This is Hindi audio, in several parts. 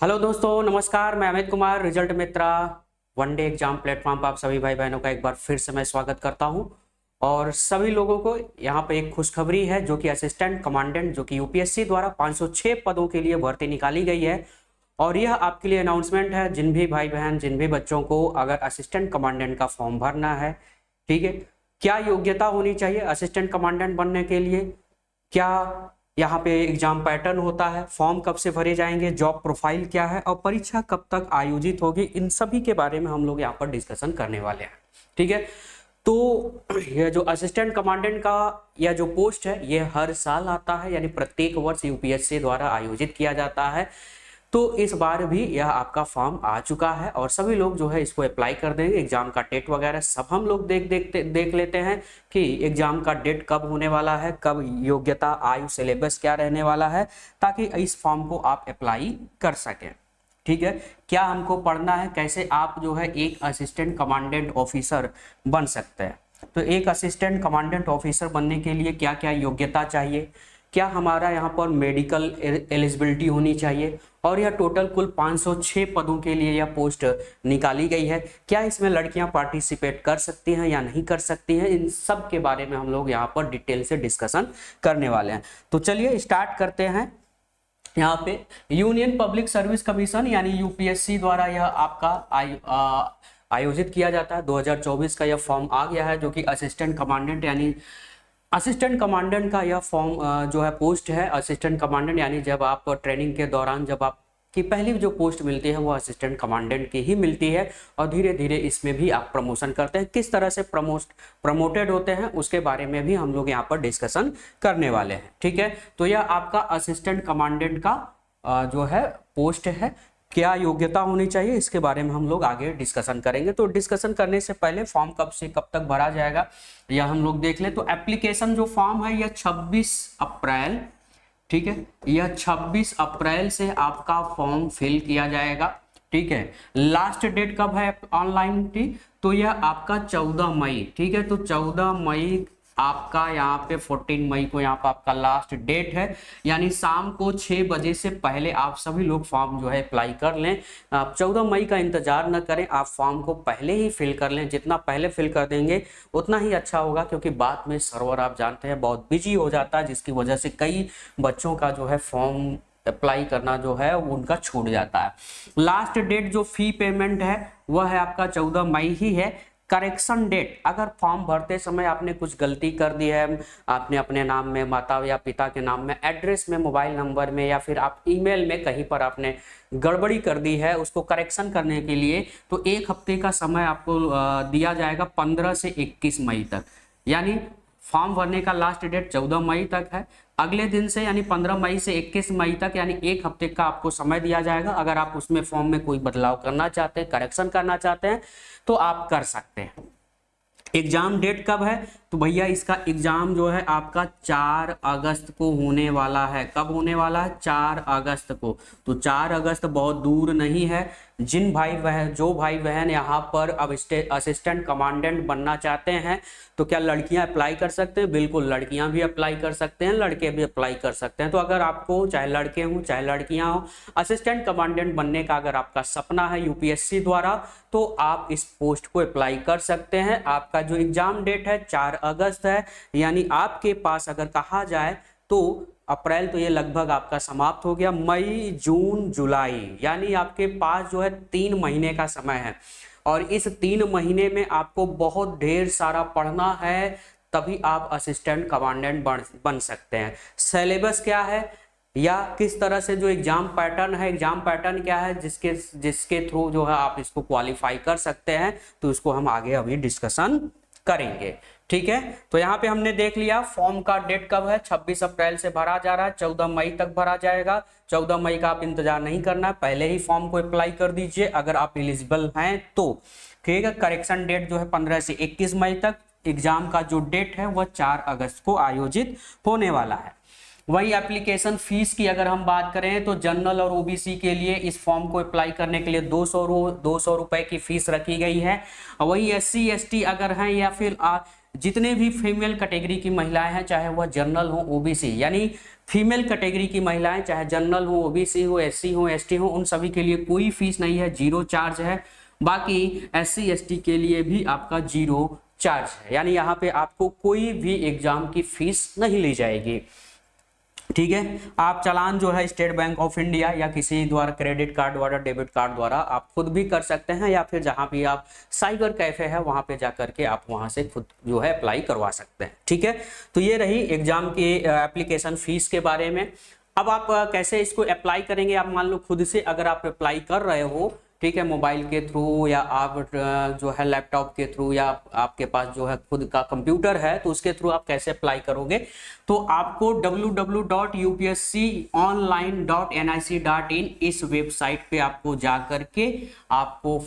हेलो दोस्तों, नमस्कार। मैं अमित कुमार, रिजल्ट मित्रा वनडे एग्जाम प्लेटफॉर्म पर आप सभी भाई बहनों का एक बार फिर से मैं स्वागत करता हूं। और सभी लोगों को यहां पे एक खुशखबरी है, जो कि असिस्टेंट कमांडेंट जो कि यूपीएससी द्वारा 506 पदों के लिए भर्ती निकाली गई है। और यह आपके लिए अनाउंसमेंट है, जिन भी भाई बहन, जिन भी बच्चों को अगर असिस्टेंट कमांडेंट का फॉर्म भरना है, ठीक है, क्या योग्यता होनी चाहिए असिस्टेंट कमांडेंट बनने के लिए, क्या यहाँ पे एग्जाम पैटर्न होता है, फॉर्म कब से भरे जाएंगे, जॉब प्रोफाइल क्या है और परीक्षा कब तक आयोजित होगी, इन सभी के बारे में हम लोग यहाँ पर डिस्कशन करने वाले हैं। ठीक है, तो यह जो असिस्टेंट कमांडेंट का यह जो पोस्ट है, यह हर साल आता है, यानी प्रत्येक वर्ष यूपीएससी द्वारा आयोजित किया जाता है। तो इस बार भी यह आपका फॉर्म आ चुका है और सभी लोग जो है इसको अप्लाई कर देंगे। एग्जाम का डेट वगैरह सब हम लोग देख लेते हैं कि एग्जाम का डेट कब होने वाला है, कब योग्यता, आयु, सिलेबस क्या रहने वाला है, ताकि इस फॉर्म को आप अप्लाई कर सकें। ठीक है, क्या हमको पढ़ना है, कैसे आप जो है एक असिस्टेंट कमांडेंट ऑफिसर बन सकते हैं। तो एक असिस्टेंट कमांडेंट ऑफिसर बनने के लिए क्या क्या योग्यता चाहिए, क्या हमारा यहाँ पर मेडिकल एलिजिबिलिटी होनी चाहिए, और यह टोटल कुल 506 पदों के लिए यह पोस्ट निकाली गई है। क्या इसमें लड़कियां पार्टिसिपेट कर सकती हैं या नहीं कर सकती हैं, इन सब के बारे में हम लोग यहाँ पर डिटेल से डिस्कशन करने वाले हैं। तो चलिए स्टार्ट करते हैं। यहाँ पे यूनियन पब्लिक सर्विस कमीशन यानी यूपीएससी द्वारा यह आपका आयोजित किया जाता है। 2024 का यह फॉर्म आ गया है, जो कि असिस्टेंट कमांडेंट यानी असिस्टेंट कमांडेंट का यह फॉर्म जो है पोस्ट है। असिस्टेंट कमांडेंट यानी जब आप ट्रेनिंग के दौरान जब आपकी पहली जो पोस्ट मिलती है वो असिस्टेंट कमांडेंट की ही मिलती है, और धीरे धीरे इसमें भी आप प्रमोशन करते हैं। किस तरह से प्रमोटेड होते हैं उसके बारे में भी हम लोग यहाँ पर डिस्कशन करने वाले हैं। ठीक है, तो यह आपका असिस्टेंट कमांडेंट का जो है पोस्ट है। क्या योग्यता होनी चाहिए इसके बारे में हम लोग आगे डिस्कशन करेंगे। तो डिस्कशन करने से पहले फॉर्म कब से कब तक भरा जाएगा यह हम लोग देख ले। तो एप्लीकेशन जो फॉर्म है यह 26 अप्रैल, ठीक है, यह 26 अप्रैल से आपका फॉर्म फिल किया जाएगा। ठीक है, लास्ट डेट कब है ऑनलाइन की, तो यह आपका 14 मई, ठीक है, तो 14 मई आपका यहाँ पे 14 मई को यहाँ पे आपका लास्ट डेट है, यानी शाम को 6 बजे से पहले आप सभी लोग फॉर्म जो है अप्लाई कर लें। आप 14 मई का इंतजार न करें, आप फॉर्म को पहले ही फिल कर लें। जितना पहले फिल कर देंगे उतना ही अच्छा होगा, क्योंकि बाद में सर्वर आप जानते हैं बहुत बिजी हो जाता है, जिसकी वजह से कई बच्चों का जो है फॉर्म अप्लाई करना जो है उनका छूट जाता है। लास्ट डेट जो फी पेमेंट है वह है आपका 14 मई ही है। करेक्शन डेट, अगर फॉर्म भरते समय आपने कुछ गलती कर दी है, आपने अपने नाम में, माता या पिता के नाम में, एड्रेस में, मोबाइल नंबर में, या फिर आप ईमेल में कहीं पर आपने गड़बड़ी कर दी है, उसको करेक्शन करने के लिए तो 1 हफ्ते का समय आपको दिया जाएगा, 15 से 21 मई तक। यानी फॉर्म भरने का लास्ट डेट 14 मई तक है। अगले दिन से यानी 15 मई से 21 मई तक यानी 1 हफ्ते का आपको समय दिया जाएगा। अगर आप उसमें फॉर्म में कोई बदलाव करना चाहते हैं, करेक्शन करना चाहते हैं, तो आप कर सकते हैं। एग्जाम डेट कब है, तो भैया इसका एग्जाम जो है आपका 4 अगस्त को होने वाला है। कब होने वाला है, 4 अगस्त को। तो 4 अगस्त बहुत दूर नहीं है। जो भाई बहन यहाँ पर अब असिस्टेंट कमांडेंट बनना चाहते हैं, तो क्या लड़कियां अप्लाई कर सकते हैं? बिल्कुल, लड़कियां भी अप्लाई कर सकते हैं, लड़के भी अप्लाई कर सकते हैं। तो अगर आपको चाहे लड़के हों चाहे लड़कियां हों, असिस्टेंट कमांडेंट बनने का अगर आपका सपना है यूपीएससी द्वारा, तो आप इस पोस्ट को अप्लाई कर सकते हैं। आपका जो एग्जाम डेट है 4 अगस्त है, यानी आपके पास अगर कहा जाए तो अप्रैल तो ये लगभग आपका समाप्त हो गया, मई, जून, जुलाई, यानी आपके पास जो है 3 महीने का समय है। और इस 3 महीने में आपको बहुत ढेर सारा पढ़ना है, तभी आप असिस्टेंट कमांडेंट बन सकते हैं। सिलेबस क्या है या किस तरह से जो एग्जाम पैटर्न है, एग्जाम पैटर्न क्या है जिसके थ्रू जो है आप इसको क्वालिफाई कर सकते हैं, तो इसको हम आगे अभी डिस्कशन करेंगे। ठीक है, तो यहाँ पे हमने देख लिया फॉर्म का डेट कब है, 26 अप्रैल से भरा जा रहा है, 14 मई तक भरा जाएगा। 14 मई का आप इंतजार नहीं करना है, पहले ही फॉर्म को अप्लाई कर दीजिए अगर आप एलिजिबल हैं तो। ठीक है, करेक्शन डेट जो है 15 से 21 मई तक। एग्जाम का जो डेट है वह 4 अगस्त को आयोजित होने वाला है। वही एप्लीकेशन फीस की अगर हम बात करें तो जनरल और ओबीसी के लिए इस फॉर्म को अप्लाई करने के लिए 200 रुपए की फीस रखी गई है। वही एससी एसटी अगर हैं या फिर जितने भी फीमेल कैटेगरी की महिलाएं हैं, चाहे वह जनरल हो ओबीसी, यानी फीमेल कैटेगरी की महिलाएं चाहे जनरल हो ओबीसी हो एससी हो एसटी हो, उन सभी के लिए कोई फीस नहीं है, जीरो चार्ज है। बाकी एससी एसटी के लिए भी आपका जीरो चार्ज है, यानी यहाँ पे आपको कोई भी एग्जाम की फीस नहीं ली जाएगी। ठीक है, आप चालान जो है स्टेट बैंक ऑफ इंडिया या किसी द्वारा क्रेडिट कार्ड द्वारा डेबिट कार्ड द्वारा आप खुद भी कर सकते हैं, या फिर जहां भी आप साइबर कैफे है वहां पे जाकर के आप वहां से खुद जो है अप्लाई करवा सकते हैं। ठीक है, तो ये रही एग्जाम की एप्लीकेशन फीस के बारे में। अब आप कैसे इसको अप्लाई करेंगे, आप मान लो खुद से अगर आप अप्लाई कर रहे हो, ठीक है, मोबाइल के थ्रू या आप जो है लैपटॉप के थ्रू या आपके पास जो है खुद का कंप्यूटर है, तो उसके थ्रू आप कैसे अप्लाई करोगे, तो आपको www.upsconline.nic.in इस वेबसाइट पे आपको जा करके आपको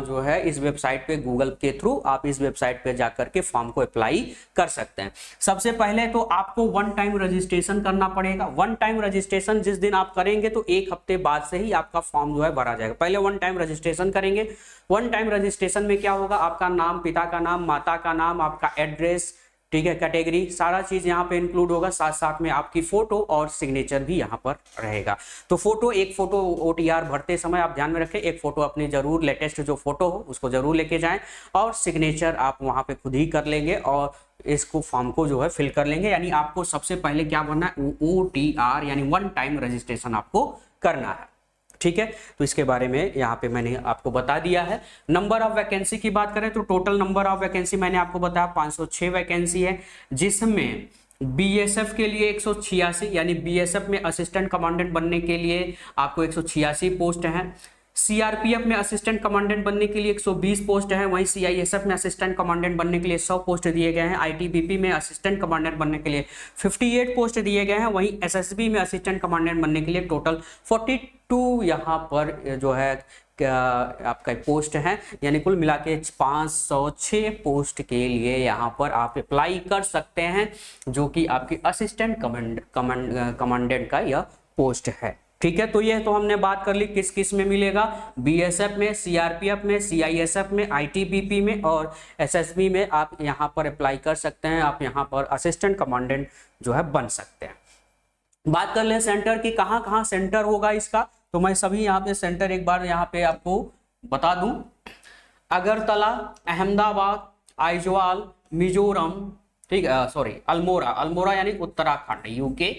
जो है इस वेबसाइट पे गूगल के थ्रू आप इस वेबसाइट पे जा करके फॉर्म को अप्लाई कर सकते हैं। सबसे पहले तो आपको वन टाइम रजिस्ट्रेशन करना पड़ेगा। वन टाइम रजिस्ट्रेशन जिस दिन आप करेंगे तो एक हफ्ते बाद से ही आपका फॉर्म जो है भरा जाएगा। पहले वन टाइम रजिस्ट्रेशन करेंगे। वन टाइम रजिस्ट्रेशन में क्या होगा, आपका नाम, पिता का नाम, माता का नाम, आपका एड्रेस, ठीक है, कैटेगरी, सारा चीज यहाँ पे इंक्लूड होगा। साथ साथ में आपकी फोटो और सिग्नेचर भी यहाँ पर रहेगा। तो फोटो, एक फोटो OTR भरते समय आप ध्यान में रखें, एक फोटो अपनी जरूर, लेटेस्ट जो फोटो हो उसको जरूर लेके जाएं, और सिग्नेचर आप वहां पे खुद ही कर लेंगे और इसको फॉर्म को जो है फिल कर लेंगे। यानी आपको सबसे पहले क्या भरना है, OTR यानी वन टाइम रजिस्ट्रेशन आपको करना है। ठीक है, तो इसके बारे में यहाँ पे मैंने आपको बता दिया है। नंबर ऑफ वैकेंसी की बात करें तो टोटल नंबर ऑफ वैकेंसी मैंने आपको बताया 506 वैकेंसी है, जिसमें बीएसएफ के लिए 186, यानी बीएसएफ में असिस्टेंट कमांडेंट बनने के लिए आपको 186 पोस्ट हैं। सीआरपीएफ में असिस्टेंट कमांडेंट बनने के लिए 120 पोस्ट है। वहीं सीआईएसएफ में असिस्टेंट कमांडेंट बनने के लिए 100 पोस्ट दिए गए हैं। आईटीबीपी में असिस्टेंट कमांडेंट बनने के लिए 58 पोस्ट दिए गए हैं। वहीं एसएसबी में असिस्टेंट कमांडेंट बनने के लिए टोटल 42 यहाँ पर जो है आपका पोस्ट है, यानी कुल मिला के 506 पोस्ट के लिए यहाँ पर आप अप्लाई कर सकते हैं, जो कि आपकी असिस्टेंट कमांडेंट का यह पोस्ट है। ठीक है, तो ये तो हमने बात कर ली किस किस में मिलेगा, बीएसएफ में, सीआरपीएफ में, सीआईएसएफ में, आईटीबीपी में और एसएसबी में आप यहाँ पर अप्लाई कर सकते हैं। आप यहाँ पर असिस्टेंट कमांडेंट जो है बन सकते हैं। बात कर ले सेंटर की, कहाँ कहाँ सेंटर होगा इसका, तो मैं सभी यहाँ पे सेंटर एक बार यहाँ पे आपको बता दूं। अगरतला, अहमदाबाद, आइजवाल, मिजोरम, ठीक है, सॉरी अल्मोड़ा यानी उत्तराखंड यूके,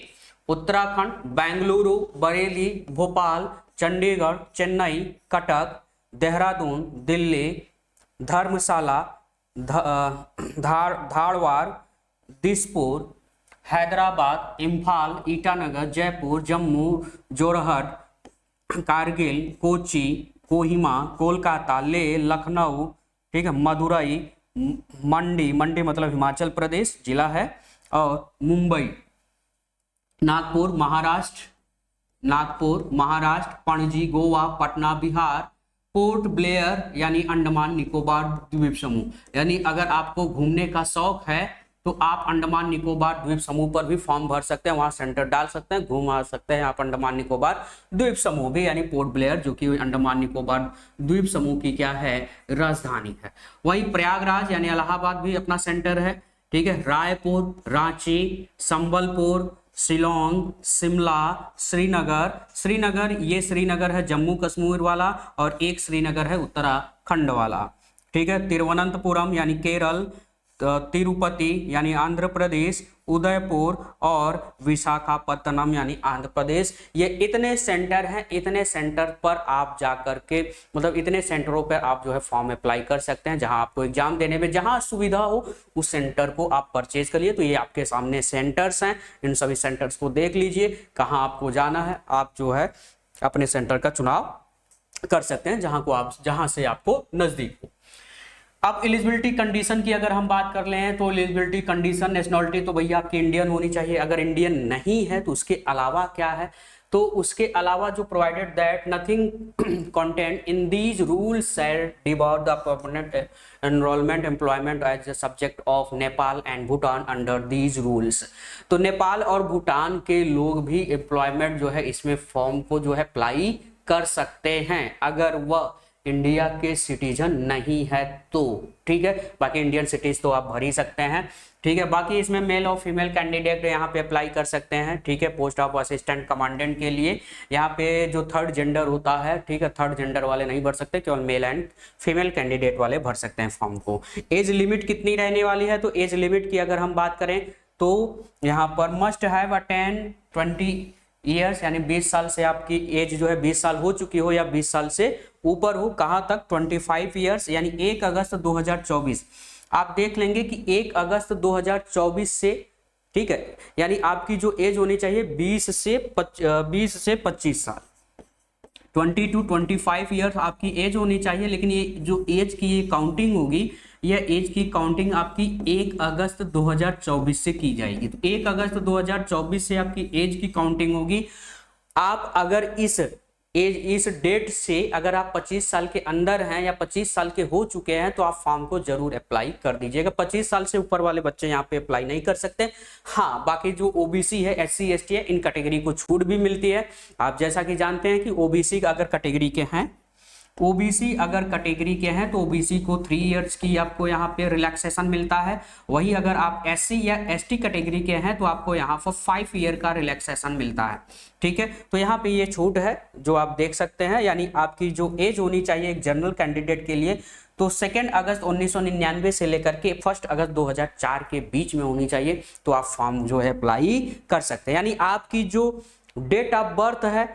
उत्तराखंड, बेंगलुरु, बरेली, भोपाल, चंडीगढ़, चेन्नई, कटक, देहरादून, दिल्ली, धर्मशाला, धारवाड़, दिसपुर, हैदराबाद, इम्फाल, ईटानगर, जयपुर, जम्मू, जोरहट, कारगिल, कोची, कोहिमा, कोलकाता, लेह, लखनऊ, ठीक है, मदुरई, मंडी मतलब हिमाचल प्रदेश जिला है, और मुंबई, नागपुर महाराष्ट्र, पणजी गोवा, पटना बिहार, पोर्ट ब्लेयर यानी अंडमान निकोबार द्वीप समूह। यानी अगर आपको घूमने का शौक है तो आप अंडमान निकोबार द्वीप समूह पर भी फॉर्म भर सकते हैं, वहां सेंटर डाल सकते हैं, घूमा सकते हैं आप अंडमान निकोबार द्वीप समूह भी, यानी पोर्ट ब्लेयर जो कि अंडमान निकोबार द्वीप समूह की क्या है, राजधानी है। वहीं प्रयागराज यानी इलाहाबाद भी अपना सेंटर है। ठीक है, रायपुर, रांची, संबलपुर, शिलोंग, शिमला, श्रीनगर ये श्रीनगर है जम्मू कश्मीर वाला, और एक श्रीनगर है उत्तराखंड वाला। ठीक है, तिरुवनंतपुरम यानी केरल, तिरुपति यानी आंध्र प्रदेश, उदयपुर और विशाखापत्तनम यानी आंध्र प्रदेश। ये इतने सेंटर हैं, इतने सेंटर पर आप जाकर के मतलब इतने सेंटरों पर आप जो है फॉर्म अप्लाई कर सकते हैं, जहां आपको एग्जाम देने में जहां सुविधा हो उस सेंटर को आप परचेज करिए। तो ये आपके सामने सेंटर्स हैं, इन सभी सेंटर्स को देख लीजिए, कहाँ आपको जाना है, आप जो है अपने सेंटर का चुनाव कर सकते हैं जहां से आपको नजदीक हो। अब एलिजिबिलिटी कंडीशन की अगर हम बात कर लें तो एलिजिबिलिटी कंडीशन, नेशनलिटी तो भैया आपकी इंडियन होनी चाहिए। अगर इंडियन नहीं है तो उसके अलावा क्या है, तो उसके अलावा जो provided that nothing content in these rules said about the permanent enrolment employment as a subject of Nepal and Bhutan under these rules. तो नेपाल और भूटान के लोग भी एम्प्लॉयमेंट जो है इसमें फॉर्म को जो है अप्लाई कर सकते हैं, अगर वह इंडिया के सिटीजन नहीं है तो, ठीक है। बाकी इंडियन सिटीज तो आप भर ही सकते हैं, ठीक है। बाकी इसमें मेल और फीमेल कैंडिडेट यहाँ पे अप्लाई कर सकते हैं, ठीक है। पोस्ट ऑफ असिस्टेंट कमांडेंट के लिए यहाँ पे जो थर्ड जेंडर होता है, ठीक है, थर्ड जेंडर वाले नहीं भर सकते, केवल मेल एंड फीमेल कैंडिडेट वाले भर सकते हैं फॉर्म को। एज लिमिट कितनी रहने वाली है, तो एज लिमिट की अगर हम बात करें तो यहाँ पर मस्ट हैव अटेन 20 ईयर्स, यानी 20 साल से आपकी एज जो है 20 साल हो चुकी हो या 20 साल से ऊपर हो। कहाँ तक, 25 ईयर्स, यानी 1 अगस्त 2024। आप देख लेंगे कि 1 अगस्त 2024 से, ठीक है, यानी आपकी जो एज होनी चाहिए 20 से 25 साल, 20 to 25 ईयर्स आपकी एज होनी चाहिए। लेकिन ये जो एज की ये काउंटिंग होगी, यह एज की काउंटिंग आपकी 1 अगस्त 2024 से की जाएगी। तो 1 अगस्त 2024 से आपकी एज की काउंटिंग होगी। आप अगर इस डेट से अगर आप 25 साल के अंदर हैं या 25 साल के हो चुके हैं तो आप फॉर्म को जरूर अप्लाई कर दीजिएगा। 25 साल से ऊपर वाले बच्चे यहाँ पे अप्लाई नहीं कर सकते। हाँ, बाकी जो ओबीसी है, SC ST है, इन कैटेगरी को छूट भी मिलती है। आप जैसा कि जानते हैं कि ओबीसी अगर कैटेगरी के हैं, ओबीसी अगर कैटेगरी के हैं तो ओबीसी को 3 इयर्स की आपको यहाँ पे रिलैक्सेशन मिलता है। वही अगर आप SC या ST कैटेगरी के हैं तो आपको यहाँ पर 5 ईयर का रिलैक्सेशन मिलता है, ठीक है। तो यहाँ पे ये छूट है जो आप देख सकते हैं। यानी आपकी जो एज होनी चाहिए एक जनरल कैंडिडेट के लिए, तो 2 अगस्त 1999 से लेकर के 1 अगस्त 2004 के बीच में होनी चाहिए, तो आप फॉर्म जो है अप्लाई कर सकते हैं। यानी आपकी जो डेट ऑफ बर्थ है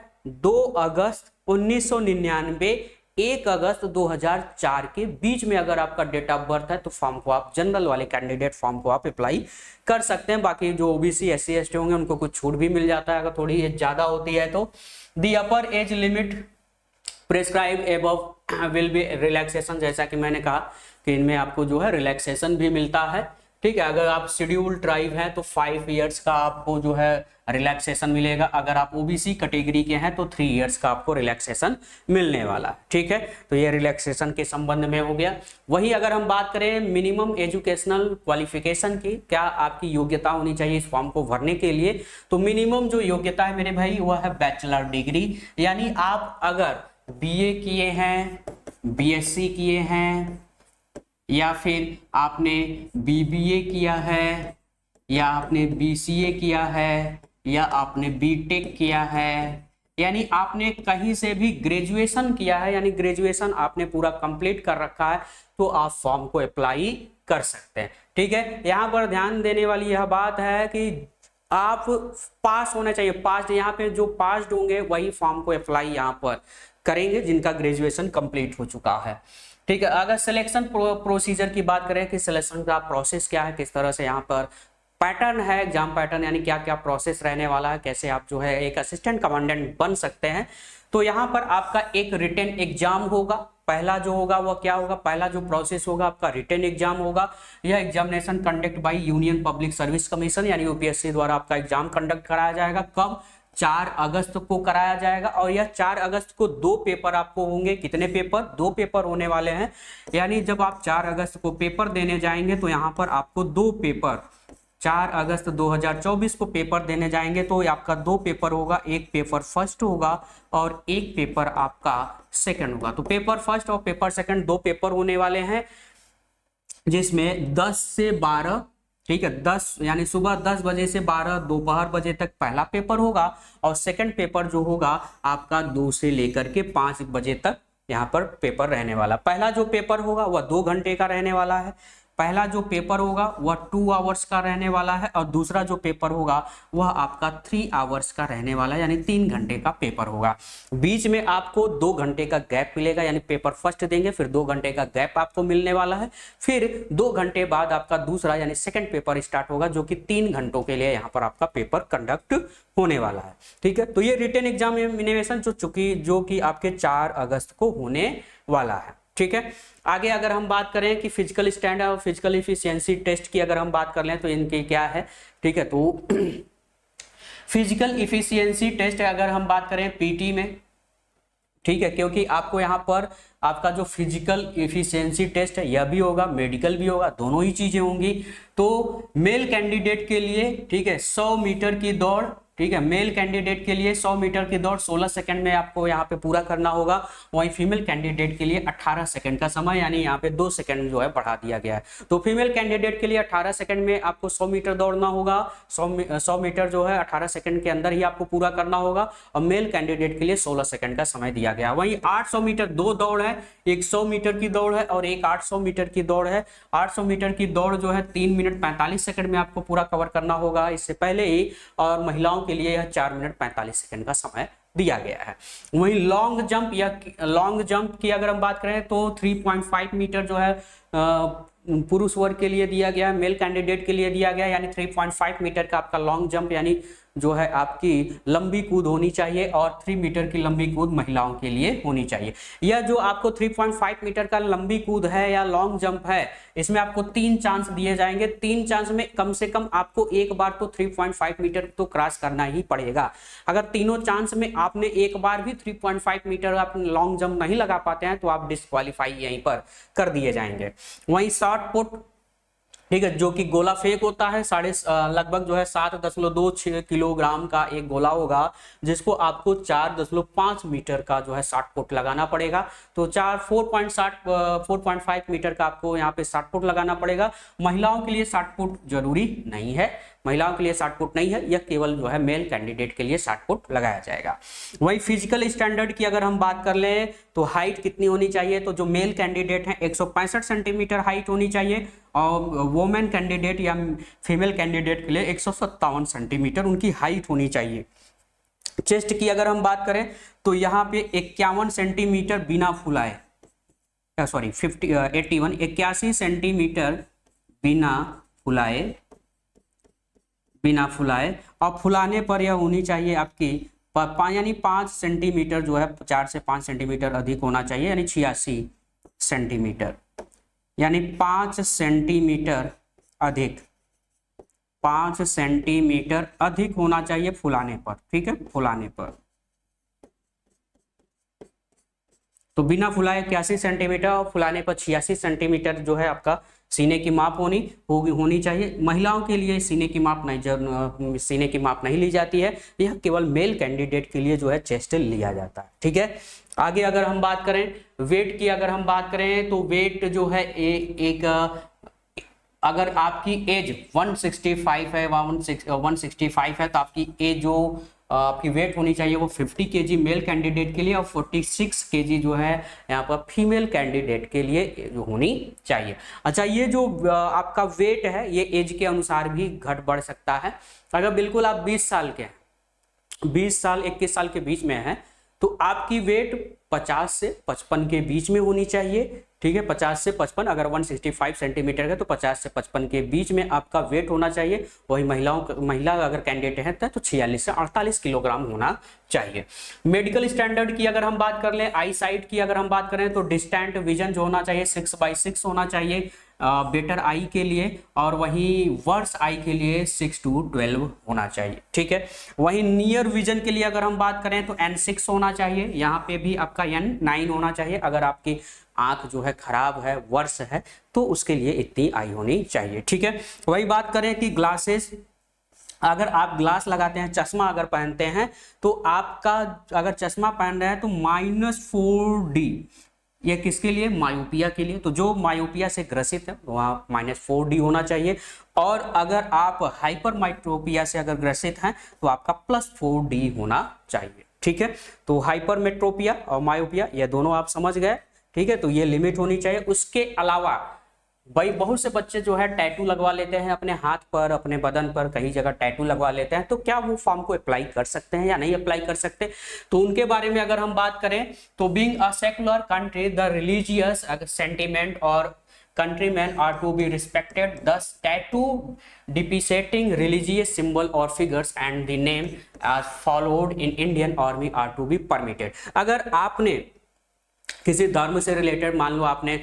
2 अगस्त 1999, 1 अगस्त 2004 के बीच में अगर आपका डेट ऑफ बर्थ है तो फॉर्म को आप, जनरल वाले कैंडिडेट फॉर्म को आप अप्लाई कर सकते हैं। बाकी जो ओबीसी SC ST होंगे उनको कुछ छूट भी मिल जाता है अगर थोड़ी एज ज्यादा होती है तो। The upper age limit prescribe above will be relaxation, जैसा कि मैंने कहा कि इनमें आपको जो है रिलैक्सेशन भी मिलता है, ठीक है। अगर आप शेड्यूल्ड ट्राइब हैं तो 5 इयर्स का आपको जो है रिलैक्सेशन मिलेगा। अगर आप ओबीसी कैटेगरी के हैं तो 3 इयर्स का आपको रिलैक्सेशन मिलने वाला है, ठीक है। तो ये रिलैक्सेशन के संबंध में हो गया। वही अगर हम बात करें मिनिमम एजुकेशनल क्वालिफिकेशन की, क्या आपकी योग्यता होनी चाहिए इस फॉर्म को भरने के लिए, तो मिनिमम जो योग्यता है मेरे भाई वह है बैचलर डिग्री। यानी आप अगर BA किए हैं, BSc किए हैं, या फिर आपने BBA किया है, या आपने BCA किया है, या आपने BTech किया है, यानी आपने कहीं से भी ग्रेजुएशन किया है, यानी ग्रेजुएशन आपने पूरा कंप्लीट कर रखा है, तो आप फॉर्म को अप्लाई कर सकते हैं, ठीक है। यहाँ पर ध्यान देने वाली यह बात है कि आप पास होना चाहिए। पास, यहाँ पे जो पास्ड होंगे वही फॉर्म को अप्लाई यहाँ पर करेंगे जिनका ग्रेजुएशन कंप्लीट हो चुका है, ठीक है। अगर सिलेक्शन प्रोसीजर की बात करें कि सिलेक्शन का प्रोसेस क्या है, किस तरह से यहाँ पर पैटर्न है, एग्जाम पैटर्न, यानी क्या क्या प्रोसेस रहने वाला है, कैसे आप जो है एक असिस्टेंट कमांडेंट बन सकते हैं, तो यहाँ पर आपका एक रिटन एग्जाम होगा। पहला जो होगा वह क्या होगा, पहला जो प्रोसेस होगा आपका रिटन एग्जाम होगा। यह examination conduct by union public service commission, यानी UPSC द्वारा आपका एग्जाम कंडक्ट कराया जाएगा। कब, 4 अगस्त को कराया जाएगा। और यह 4 अगस्त को 2 पेपर आपको होंगे। कितने पेपर, 2 पेपर होने वाले हैं। यानी जब आप 4 अगस्त को पेपर देने जाएंगे तो यहाँ पर आपको 2 पेपर, 4 अगस्त 2024 को पेपर देने जाएंगे तो आपका 2 पेपर होगा। एक पेपर फर्स्ट होगा और एक पेपर आपका सेकंड होगा। तो पेपर फर्स्ट और पेपर सेकंड 2 पेपर होने वाले हैं, जिसमें 10 से 12, ठीक है, 10 यानी सुबह 10 बजे से 12 दोपहर बजे तक पहला पेपर होगा। और सेकंड पेपर जो होगा आपका 2 से लेकर के 5 बजे तक यहाँ पर पेपर रहने वाला। पहला जो पेपर होगा वह 2 घंटे का रहने वाला है। पहला जो पेपर होगा वह 2 आवर्स का रहने वाला है। और दूसरा जो पेपर होगा वह आपका 3 आवर्स का रहने वाला है, यानी 3 घंटे का पेपर होगा। बीच में आपको 2 घंटे का गैप मिलेगा, यानी पेपर फर्स्ट देंगे फिर 2 घंटे का गैप आपको मिलने वाला है। फिर 2 घंटे बाद आपका दूसरा यानी सेकंड पेपर स्टार्ट होगा, जो कि 3 घंटों के लिए यहाँ पर आपका पेपर कंडक्ट होने वाला है, ठीक है। तो ये रिटन एग्जामिनेशन जो कि आपके 4 अगस्त को होने वाला है, ठीक है। आगे अगर हम बात करें कि फिजिकल स्टैंडर्ड और फिजिकल इफिशियंसी टेस्ट की अगर हम बात कर लें तो इनकी क्या है, ठीक है। तो फिजिकल इफिशियंसी टेस्ट अगर हम बात करें पीटी में, ठीक है, क्योंकि आपको यहाँ पर आपका जो फिजिकल इफिशियंसी टेस्ट है यह भी होगा, मेडिकल भी होगा, दोनों ही चीजें होंगी। तो मेल कैंडिडेट के लिए, ठीक है, 100 मीटर की दौड़, ठीक है। मेल कैंडिडेट के लिए 100 मीटर की दौड़ 16 सेकंड में आपको यहाँ पे पूरा करना होगा, वहीं फीमेल कैंडिडेट के लिए 18 सेकंड का समय, यानी यहाँ पे 2 सेकंड जो है बढ़ा दिया गया है। तो फीमेल कैंडिडेट के लिए 18 सेकंड में आपको 100 मीटर दौड़ना होगा, 100 मीटर जो है 18 सेकंड के अंदर ही आपको पूरा करना होगा, और मेल कैंडिडेट के लिए 16 सेकंड का समय दिया गया। वहीं 800 मीटर दो दौड़ है, एक 100 मीटर की दौड़ है और एक 800 मीटर की दौड़ है। 800 मीटर की दौड़ जो है 3 मिनट 45 सेकंड में आपको पूरा कवर करना होगा इससे पहले ही, और महिलाओं के लिए यह 4 मिनट 45 सेकंड का समय दिया गया है। वहीं लॉन्ग जंप या लॉन्ग जंप की अगर हम बात करें तो 3.5 मीटर जो है पुरुष वर्ग के लिए दिया गया है, मेल कैंडिडेट के लिए दिया गया है, यानी 3.5 मीटर का आपका लॉन्ग जंप यानी जो है आपकी लंबी कूद होनी चाहिए, और 3 मीटर की लंबी कूद महिलाओं के लिए होनी चाहिए। यह जो आपको 3.5 मीटर का लंबी कूद है या लॉन्ग जंप है, इसमें आपको 3 चांस दिए जाएंगे। 3 चांस में कम से कम आपको एक बार तो 3.5 मीटर तो क्रॉस करना ही पड़ेगा। अगर तीनों चांस में आपने एक बार भी 3.5 मीटर आप लॉन्ग जंप नहीं लगा पाते हैं तो आप डिस्क्वालीफाई यहीं पर कर दिए जाएंगे। वहीं शॉट पुट, ठीक है, जो कि गोला फेंक होता है, लगभग जो है 7.26 किलोग्राम का एक गोला होगा, जिसको आपको 4.5 मीटर का जो है शॉट पुट लगाना पड़ेगा। तो 4.5 मीटर का आपको यहाँ पे शॉट पुट लगाना पड़ेगा। महिलाओं के लिए शॉट पुट जरूरी नहीं है, महिलाओं के लिए शॉट पुट नहीं है, यह केवल जो है मेल कैंडिडेट के लिए शॉट पुट लगाया जाएगा। वही फिजिकल स्टैंडर्ड की अगर हम बात कर ले तो हाइट कितनी होनी चाहिए, तो जो मेल कैंडिडेट है 165 सेंटीमीटर हाइट होनी चाहिए, और वोमेन कैंडिडेट या फीमेल कैंडिडेट के लिए 157 सेंटीमीटर उनकी हाइट होनी चाहिए। चेस्ट की अगर हम बात करें तो यहाँ पे 51 सेंटीमीटर बिना फुलाए, सॉरी 81 सेंटीमीटर बिना फुलाए, और फुलाने पर यह होनी चाहिए आपकी यानी 5 सेंटीमीटर जो है 4 से 5 सेंटीमीटर अधिक होना चाहिए, यानी 86 सेंटीमीटर, यानी 5 सेंटीमीटर अधिक, 5 सेंटीमीटर अधिक होना चाहिए फुलाने पर, ठीक है, फुलाने पर। तो बिना फुलाए 81 सेंटीमीटर और फुलाने पर 86 सेंटीमीटर जो है आपका सीने की माप होनी चाहिए। महिलाओं के लिए सीने की माप नहीं ली जाती है, यह केवल मेल कैंडिडेट के लिए जो है चेस्ट लिया जाता है, ठीक है। आगे अगर हम बात करें वेट की, अगर हम बात करें तो वेट जो है अगर आपकी एज 165 है, 165 है, तो आपकी एज जो आपकी वेट होनी चाहिए वो 50 kg मेल कैंडिडेट के लिए, और 46 kg जो है यहाँ पर फीमेल कैंडिडेट के लिए जो होनी चाहिए। अच्छा, ये जो आपका वेट है ये एज के अनुसार भी घट बढ़ सकता है। अगर बिल्कुल आप 20 साल के हैं, 20 साल 21 साल के बीच में है, तो आपकी वेट 50 से 55 के बीच में होनी चाहिए, ठीक है, 50 से 55। अगर 165 सेंटीमीटर है तो 50 से 55 के बीच में आपका वेट होना चाहिए। वही महिला अगर कैंडिडेट है तो 46 से 48 किलोग्राम होना चाहिए। मेडिकल स्टैंडर्ड की अगर हम बात कर लें, आई साइट की अगर हम बात करें तो डिस्टेंट विजन जो होना चाहिए 6/6 होना चाहिए बेटर आई के लिए, और वहीं वर्स आई के लिए 6 to 12 होना चाहिए, ठीक है। वहीं नियर विजन के लिए अगर हम बात करें तो N6 होना चाहिए, यहाँ पे भी आपका N9 होना चाहिए। अगर आपकी आंख जो है खराब है, वर्स है, तो उसके लिए इतनी आई होनी चाहिए, ठीक है। वही बात करें कि ग्लासेस, अगर आप ग्लास लगाते हैं, चश्मा अगर पहनते हैं, तो आपका अगर चश्मा पहन रहे हैं तो -4D, ये किसके लिए, मायोपिया के लिए। तो जो मायोपिया से ग्रसित है वहाँ -4D होना चाहिए, और अगर आप हाइपरमेट्रोपिया से अगर ग्रसित हैं तो आपका +4D होना चाहिए, ठीक है। तो हाइपरमेट्रोपिया और मायोपिया ये दोनों आप समझ गए, ठीक है। तो ये लिमिट होनी चाहिए। उसके अलावा भाई बहुत से बच्चे जो है टैटू लगवा लेते हैं अपने हाथ पर, अपने बदन पर, कई जगह टैटू लगवा लेते हैं, तो क्या वो फॉर्म को अप्लाई कर सकते हैं या नहीं अप्लाई कर सकते, तो उनके बारे में अगर हम बात करें तो being a secular country the religious sentiment और countrymen are to be respected, thus tattoo depicting religious symbol or figures and the name as followed in Indian Army are to be permitted। अगर आपने किसी धर्म से रिलेटेड, मान लो आपने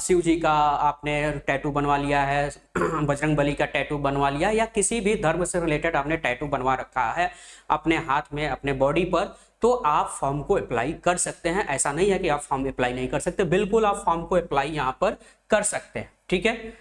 शिव जी का आपने टैटू बनवा लिया है, बजरंगबली का टैटू बनवा लिया, या किसी भी धर्म से रिलेटेड आपने टैटू बनवा रखा है अपने हाथ में, अपने बॉडी पर, तो आप फॉर्म को अप्लाई कर सकते हैं। ऐसा नहीं है कि आप फॉर्म अप्लाई नहीं कर सकते, बिल्कुल आप फॉर्म को अप्लाई यहाँ पर कर सकते हैं, ठीक है।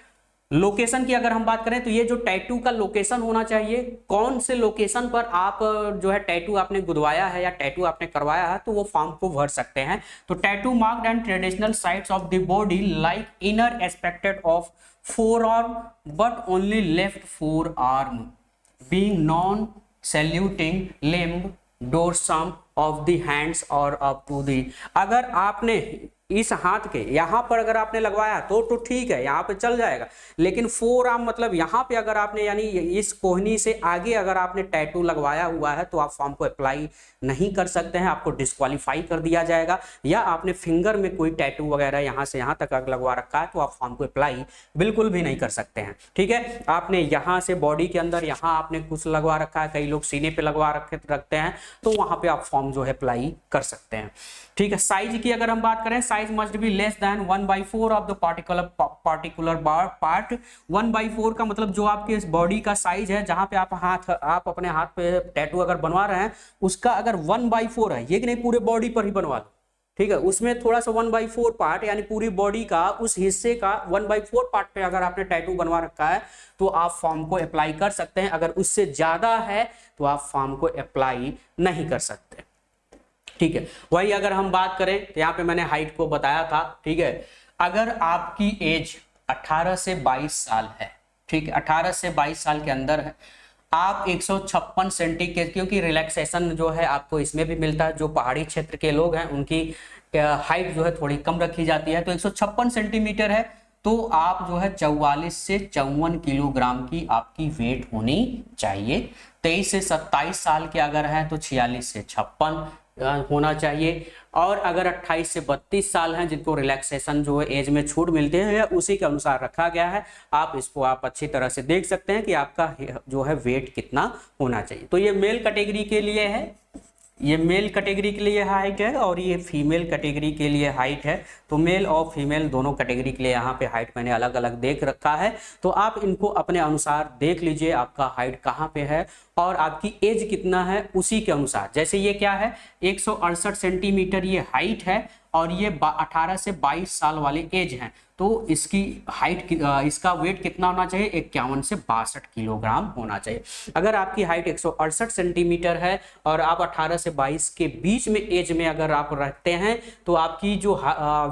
लोकेशन की अगर हम बात करें तो ये जो टैटू का लोकेशन होना चाहिए, कौन से लोकेशन पर आप जो है टैटू आपने गुदवाया है या टैटू आपने करवाया है, तो वो फॉर्म को भर सकते हैं। तो tattoo marked and traditional sites of the body like inner expected of four arm but only left four arm being non saluting limb dorsum of the hands और अप टू दी। अगर आपने इस हाथ के यहाँ पर अगर आपने लगवाया तो ठीक है, यहाँ पे चल जाएगा। लेकिन फोर आर्म मतलब यहाँ पे अगर आपने यानी इस कोहनी से आगे अगर आपने टैटू लगवाया हुआ है तो आप फॉर्म को अप्लाई नहीं कर सकते हैं, आपको डिस्क्वालीफाई कर दिया जाएगा। या आपने फिंगर में कोई टैटू वगैरह यहाँ से यहाँ तक अगर लगवा रखा है तो आप फॉर्म को अप्लाई बिल्कुल भी नहीं कर सकते हैं। ठीक है, आपने यहाँ से बॉडी के अंदर यहाँ आपने कुछ लगवा रखा है, कई लोग सीने पे लगवा रखते हैं, तो वहां पे आप फॉर्म जो है अप्लाई कर सकते हैं। ठीक है, साइज की अगर हम बात करें, size must be less than 1/4 of the particular part. 1/4 का मतलब जो आपके इस बॉडी का साइज है, जहां पे आप अपने हाथ पे टैटू अगर बनवा रहे हैं, उसका अगर 1/4 है, ये कि नहीं पूरे बॉडी पर ही बनवा लो। ठीक है, उसमें थोड़ा सा 1/4 पार्ट यानी पूरी बॉडी का उस हिस्से का 1/4 पार्ट पे अगर आपने टैटू बनवा रखा है तो आप फॉर्म को अप्लाई कर सकते हैं। अगर उससे ज्यादा है तो आप फॉर्म को अप्लाई नहीं कर सकते। ठीक है, वही अगर हम बात करें तो यहाँ पे मैंने हाइट को बताया था। ठीक है, अगर आपकी एज 18 से 22 साल है, ठीक है, 18 से 22 साल के अंदर है, आप 156 सेंटीमीटर, क्योंकि रिलैक्सेशन जो है आपको इसमें भी मिलता है, जो पहाड़ी क्षेत्र के लोग हैं उनकी हाइट जो है थोड़ी कम रखी जाती है, तो 156 सेंटीमीटर है, तो आप जो है 44 से 54 किलोग्राम की आपकी वेट होनी चाहिए। 23 से 27 साल के अगर हैं तो 46 से 56 होना चाहिए। और अगर 28 से 32 साल हैं जिनको रिलैक्सेशन जो है एज में छूट मिलती है, उसी के अनुसार रखा गया है। आप इसको आप अच्छी तरह से देख सकते हैं कि आपका जो है वेट कितना होना चाहिए। तो ये मेल कैटेगरी के लिए है, ये मेल कैटेगरी के लिए हाइट है और ये फीमेल कैटेगरी के लिए हाइट है। तो मेल और फीमेल दोनों कैटेगरी के लिए यहाँ पे हाइट मैंने अलग अलग देख रखा है। तो आप इनको अपने अनुसार देख लीजिए, आपका हाइट कहाँ पे है और आपकी एज कितना है उसी के अनुसार। जैसे ये क्या है, 168 सेंटीमीटर ये हाइट है और ये 18 से 22 साल वाले एज हैं, तो इसकी हाइट इसका वेट कितना होना चाहिए, 51 से 62 किलोग्राम होना चाहिए। अगर आपकी हाइट 168 सेंटीमीटर है और आप 18 से 22 के बीच में एज में अगर आप रखते हैं तो आपकी जो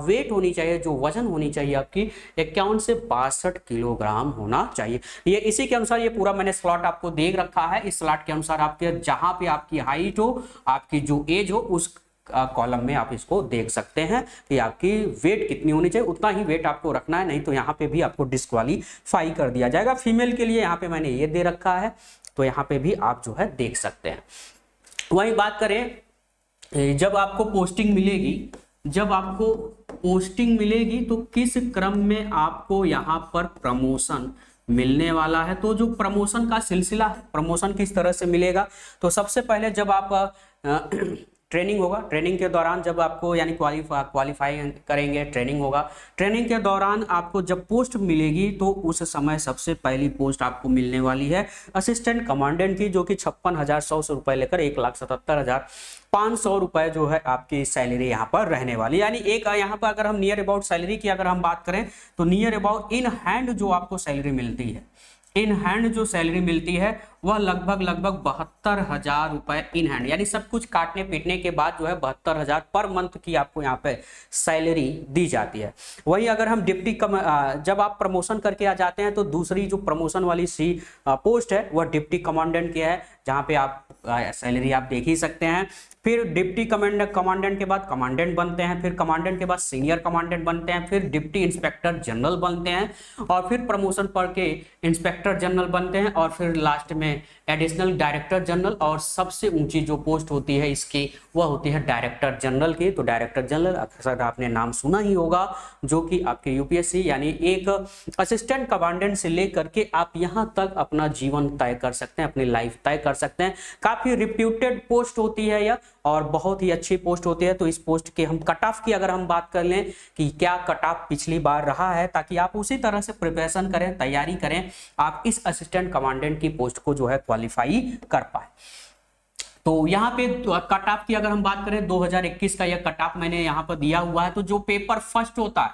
वेट होनी चाहिए, जो वजन होनी चाहिए आपकी 51 से 62 किलोग्राम होना चाहिए। ये इसी के अनुसार ये पूरा मैंने स्लॉट आपको देख रखा है। इस स्लॉट के अनुसार आपके जहां पे आपकी हाइट हो, आपकी जो एज हो, उस कॉलम में आप इसको देख सकते हैं कि आपकी वेट कितनी होनी चाहिए, उतना ही वेट आपको रखना है, नहीं तो यहाँ पे भी आपको डिस्क्वालीफाई कर दिया जाएगा। फीमेल के लिए यहाँ पे मैंने ये दे रखा है, तो यहाँ पे भी आप जो है देख सकते हैं। वही बात करें, जब आपको पोस्टिंग मिलेगी तो किस क्रम में आपको यहाँ पर प्रमोशन मिलने वाला है। तो जो प्रमोशन का सिलसिला है, प्रमोशन किस तरह से मिलेगा, तो सबसे पहले जब आप ट्रेनिंग होगा, ट्रेनिंग के दौरान जब आपको यानी क्वालिफाई करेंगे, ट्रेनिंग होगा, ट्रेनिंग के दौरान आपको जब पोस्ट मिलेगी तो उस समय सबसे पहली पोस्ट आपको मिलने वाली है असिस्टेंट कमांडेंट की, जो कि 56,100 से रुपए लेकर 1,77,500 रुपए जो है आपकी सैलरी यहाँ पर रहने वाली। यानी एक यहाँ पर अगर हम नियर अबाउट सैलरी की अगर हम बात करें तो नियर अबाउट इन हैंड जो आपको सैलरी मिलती है, इन हैंड जो सैलरी मिलती है वह लगभग 72,000 रुपए इन हैंड, यानी सब कुछ काटने पीटने के बाद जो है 72,000 पर मंथ की आपको यहाँ पे सैलरी दी जाती है। वही अगर हम जब आप प्रमोशन करके आ जाते हैं तो दूसरी जो प्रमोशन वाली पोस्ट है वह डिप्टी कमांडेंट की है, जहाँ पे आप सैलरी आप देख ही सकते हैं। फिर डिप्टी कमांडेंट के बाद कमांडेंट बनते हैं, फिर कमांडेंट के बाद सीनियर कमांडेंट बनते हैं, फिर डिप्टी इंस्पेक्टर जनरल बनते हैं और फिर प्रमोशन पढ़ के इंस्पेक्टर जनरल बनते हैं और फिर लास्ट में एडिशनल डायरेक्टर जनरल, और सबसे ऊंची जो पोस्ट होती है इसकी वह होती है डायरेक्टर जनरल की। तो डायरेक्टर जनरल अक्सर आपने नाम सुना ही होगा, जो कि आपके यूपीएससी यानी एक असिस्टेंट कमांडेंट से लेकर के आप यहां तक अपना जीवन तय कर सकते हैं, अपनी लाइफ तय कर सकते हैं। काफी रिप्यूटेड पोस्ट होती है यह और बहुत ही अच्छी पोस्ट होती है। तो इस पोस्ट के हम कट ऑफ की अगर हम बात कर लें कि क्या कट ऑफ पिछली बार रहा है, ताकि आप उसी तरह से प्रिपरेशन करें, तैयारी करें, आप इस असिस्टेंट कमांडेंट की पोस्ट को जो है क्वालिफाई कर पाए। तो यहाँ पे कट ऑफ की अगर हम बात करें 2021 का यह कट ऑफ मैंने यहाँ पर दिया हुआ है। तो जो पेपर फर्स्ट होता है,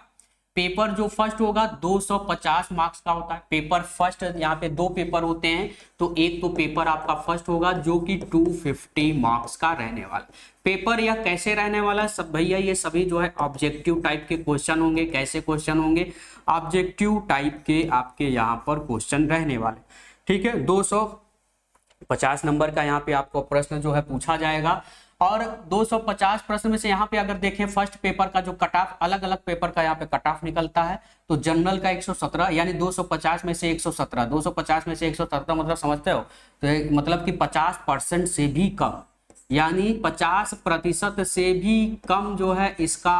पेपर जो फर्स्ट होगा 250 मार्क्स का होता है। पेपर फर्स्ट, यहाँ पे 2 पेपर होते हैं, तो एक तो पेपर आपका फर्स्ट होगा जो कि 250 मार्क्स का रहने वाला। पेपर यह कैसे रहने वाला है सब भैया, ये सभी जो है ऑब्जेक्टिव टाइप के क्वेश्चन होंगे। कैसे क्वेश्चन होंगे? ऑब्जेक्टिव टाइप के आपके यहाँ पर क्वेश्चन रहने वाले, ठीक है। 250 नंबर का यहाँ पे आपको प्रश्न जो है पूछा जाएगा, और 250 प्रश्न में से यहाँ पे अगर देखें फर्स्ट पेपर का जो कट ऑफ, अलग अलग पेपर का यहाँ पे कट ऑफ निकलता है। तो जनरल का 117, यानी 250 में से 117, 250 में से 117 मतलब समझते हो, तो मतलब कि 50% से भी कम, यानी 50% से भी कम जो है इसका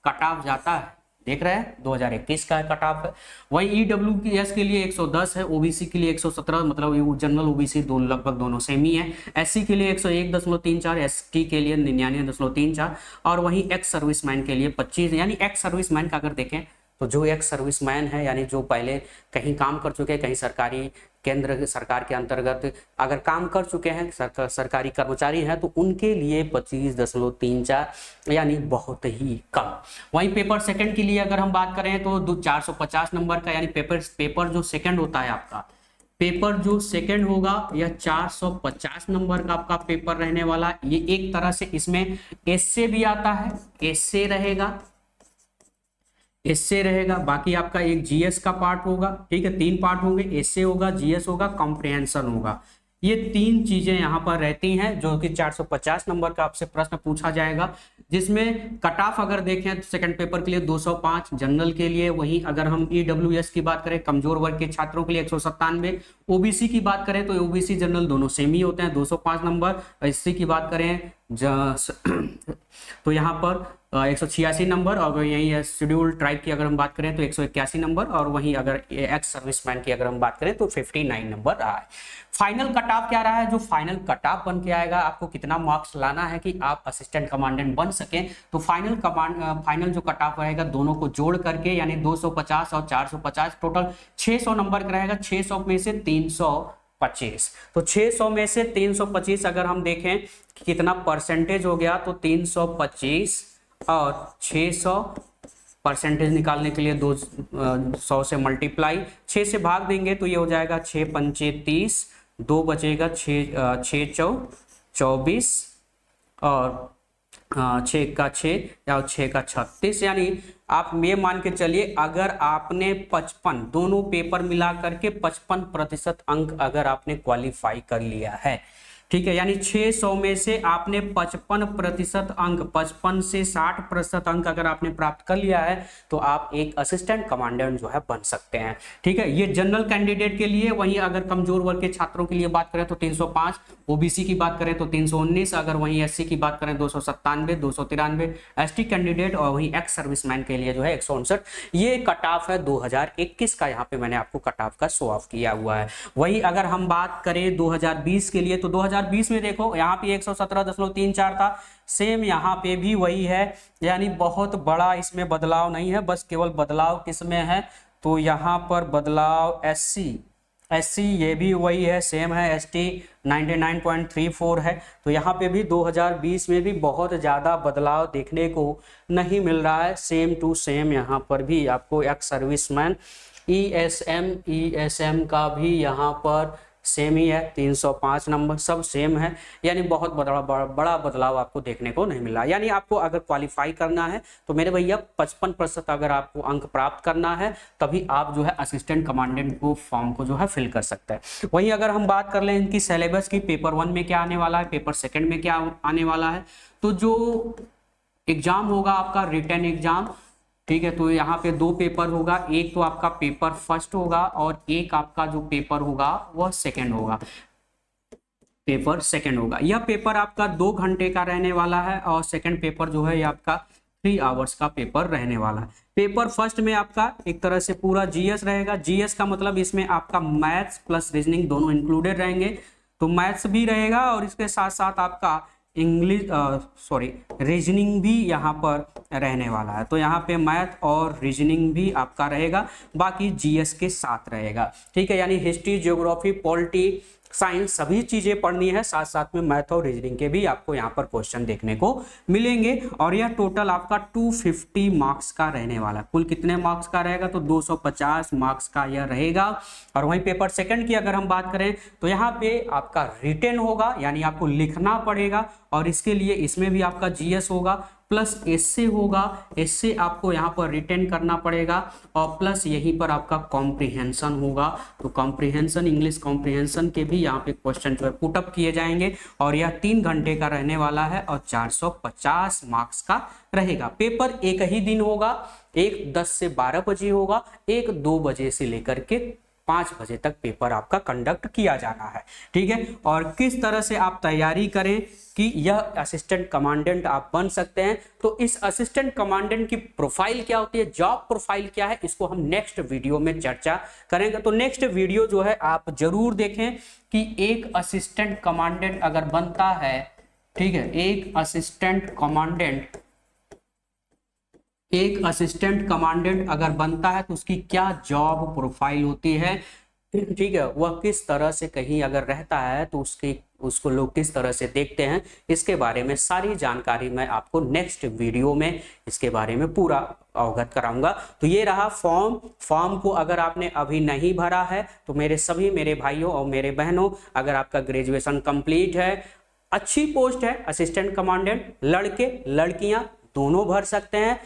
कट ऑफ जाता है। देख रहे हैं 2021 का कट ऑफ है। वही EWS के लिए 110 है, OBC के लिए 117, मतलब जनरल OBC दोनों लगभग दोनों सेम ही है। SC के लिए 101.34, ST के लिए 99.34, और वहीं एक्स सर्विसमैन के लिए 25। यानी एक्स सर्विसमैन का अगर देखें तो जो एक्स सर्विसमैन है, यानी जो पहले कहीं काम कर चुके हैं, कहीं सरकारी केंद्र सरकार के अंतर्गत अगर काम कर चुके हैं, सरकारी कर्मचारी हैं, तो उनके लिए 25.34, यानी बहुत ही कम। वहीं पेपर सेकंड के लिए अगर हम बात करें तो 450 नंबर का, यानी पेपर जो सेकंड होता है आपका, पेपर जो सेकंड होगा यह 450 नंबर का आपका पेपर रहने वाला। ये एक तरह से इसमें एस्से भी आता है, एस्से रहेगा, एस्से रहेगा, बाकी आपका एक जीएस का पार्ट होगा, ठीक है। 3 पार्ट होंगे, एस्से होगा, जीएस होगा, कॉम्प्रिहेंशन होगा। ये 3 चीजें यहाँ पर रहती हैं, जो कि 450 नंबर का आपसे प्रश्न पूछा जाएगा, जिसमें कट ऑफ अगर देखें तो सेकंड पेपर के लिए 205 जनरल के लिए। वहीं अगर हम EWS की बात करें, कमजोर वर्ग के छात्रों के लिए 197। OBC की बात करें तो OBC जनरल दोनों सेम ही होते हैं, 205 नंबर। SC की बात करें तो यहाँ पर 186 नंबर, और यही है शेड्यूल्ड ट्राइब की अगर हम बात करें तो 181 नंबर, और वहीं अगर एक्स सर्विसमैन की अगर हम बात करें तो 59 नंबर रहा है। फाइनल कट ऑफ क्या रहा है? जो फाइनल कट ऑफ बन के आएगा, आपको कितना मार्क्स लाना है कि आप असिस्टेंट कमांडेंट बन सकें, तो फाइनल जो कट ऑफ रहेगा दोनों को जोड़ करके, यानी 250 और 450, टोटल 600 नंबर का रहेगा। 600 में से 325, तो 600 में से 325 अगर हम देखें कि कितना परसेंटेज हो गया, तो 325 और 600 परसेंटेज निकालने के लिए 100 से मल्टीप्लाई, 6 से भाग देंगे तो ये हो जाएगा 6 पंचे 30, 2 बचेगा 6 चौ 24, और 6 का 6 या 6 का 36। यानी आप ये मान के चलिए, अगर आपने 55 दोनों पेपर मिला करके 55% अंक अगर आपने क्वालिफाई कर लिया है, ठीक है, यानी 600 में से आपने 55% अंक, 55 से 60% अंक अगर आपने प्राप्त कर लिया है, तो आप एक असिस्टेंट कमांडेंट जो है बन सकते हैं, ठीक है। ये जनरल कैंडिडेट के लिए। वहीं अगर कमजोर वर्ग के छात्रों के लिए बात करें तो 305, OBC की बात करें तो 319, अगर वहीं SC की बात करें 297, 293, ST कैंडिडेट, और वहीं एक्स सर्विसमैन के लिए जो है 159। ये कट ऑफ है 2021 का, यहाँ पे मैंने आपको कट ऑफ का शो ऑफ किया हुआ है। वही अगर हम बात करें 2020 के लिए, तो 2020 में देखो यहाँ पे 117.34 था, सेम यहाँ पे भी वही है, यानी बहुत बड़ा इसमें बदलाव नहीं है। बस केवल बदलाव किसमें है, तो यहाँ पर बदलाव SC ये भी वही है, सेम है। ST 99.34 है, तो यहाँ पे भी 2020 में भी बहुत ज़्यादा बदलाव देखने को नहीं मिल रहा है। सेम टू सेम यहाँ पर भी आपको एक्स सर्विसमैन ESM का भी यहाँ पर सेम ही है, 305 नंबर, सब सेम है। यानी बहुत बड़ा बदलाव आपको देखने को नहीं मिला। यानी आपको अगर क्वालिफाई करना है तो मेरे भैया 55% अगर आपको अंक प्राप्त करना है, तभी आप जो है असिस्टेंट कमांडेंट को फॉर्म को जो है फिल कर सकते हैं। वहीं अगर हम बात कर लें इनकी सिलेबस की, पेपर 1 में क्या आने वाला है, पेपर सेकेंड में क्या आने वाला है, तो जो एग्जाम होगा आपका रिटन एग्जाम, ठीक है, तो यहाँ पे 2 पेपर होगा। एक तो आपका पेपर फर्स्ट होगा, और एक आपका जो पेपर होगा वह सेकंड होगा, पेपर सेकंड होगा। यह पेपर आपका 2 घंटे का रहने वाला है, और सेकंड पेपर जो है ये आपका 3 आवर्स का पेपर रहने वाला है। पेपर फर्स्ट में आपका एक तरह से पूरा जीएस रहेगा। जीएस का मतलब इसमें आपका मैथ्स प्लस रीजनिंग दोनों इंक्लूडेड रहेंगे, तो मैथ्स भी रहेगा, और इसके साथ साथ आपका रीजनिंग भी यहाँ पर रहने वाला है। तो यहाँ पे मैथ और रीजनिंग भी आपका रहेगा, बाकी जीएस के साथ रहेगा, ठीक है। यानी हिस्ट्री, ज्योग्राफी, पॉलिटी साइंस, सभी चीजें पढ़नी है, साथ साथ में मैथ और रीजनिंग के भी आपको यहाँ पर क्वेश्चन देखने को मिलेंगे। और यह टोटल आपका 250 मार्क्स का रहने वाला। कुल कितने मार्क्स का रहेगा? तो 250 मार्क्स का यह रहेगा। और वहीं पेपर सेकंड की अगर हम बात करें तो यहाँ पे आपका रिटेन होगा, यानी आपको लिखना पड़ेगा, और इसके लिए इसमें भी आपका जीएस होगा प्लस एस्से होगा। एस्से आपको यहाँ पर रिटेन करना पड़ेगा, और प्लस यहीं पर आपका कॉम्प्रिहेंशन होगा। तो कॉम्प्रिहेंशन, इंग्लिश कॉम्प्रिहेंशन के भी यहाँ पे क्वेश्चन जो है पुटअप किए जाएंगे, और यह 3 घंटे का रहने वाला है और 450 मार्क्स का रहेगा। पेपर एक ही दिन होगा, एक 10 से 12 बजे होगा, एक 2 बजे से लेकर के 5 बजे तक पेपर आपका कंडक्ट किया जाना है। ठीक है, और किस तरह से आप तैयारी करें कि यह असिस्टेंट कमांडेंट आप बन सकते हैं, तो इस असिस्टेंट कमांडेंट की प्रोफाइल क्या होती है, जॉब प्रोफाइल क्या है, इसको हम नेक्स्ट वीडियो में चर्चा करेंगे। तो नेक्स्ट वीडियो जो है आप जरूर देखें कि एक असिस्टेंट कमांडेंट अगर बनता है, ठीक है, एक असिस्टेंट कमांडेंट अगर बनता है तो उसकी क्या जॉब प्रोफाइल होती है, ठीक है, वह किस तरह से कहीं अगर रहता है तो उसको लोग किस तरह से देखते हैं, इसके बारे में सारी जानकारी मैं आपको नेक्स्ट वीडियो में इसके बारे में पूरा अवगत कराऊंगा। तो ये रहा फॉर्म को अगर आपने अभी नहीं भरा है तो मेरे भाइयों और मेरे बहनों, अगर आपका ग्रेजुएशन कंप्लीट है, अच्छी पोस्ट है असिस्टेंट कमांडेंट, लड़के लड़कियां दोनों भर सकते हैं।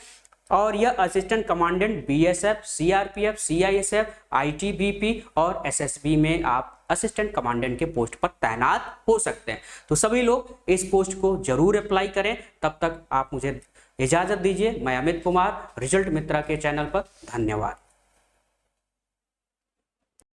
और यह assistant commandant BSF, CRPF, CISF, ITBP और एसएसबी में आप असिस्टेंट कमांडेंट के पोस्ट पर तैनात हो सकते हैं। तो सभी लोग इस पोस्ट को जरूर अप्लाई करें। तब तक आप मुझे इजाजत दीजिए। मैं अमित कुमार, रिजल्ट मित्रा के चैनल पर। धन्यवाद।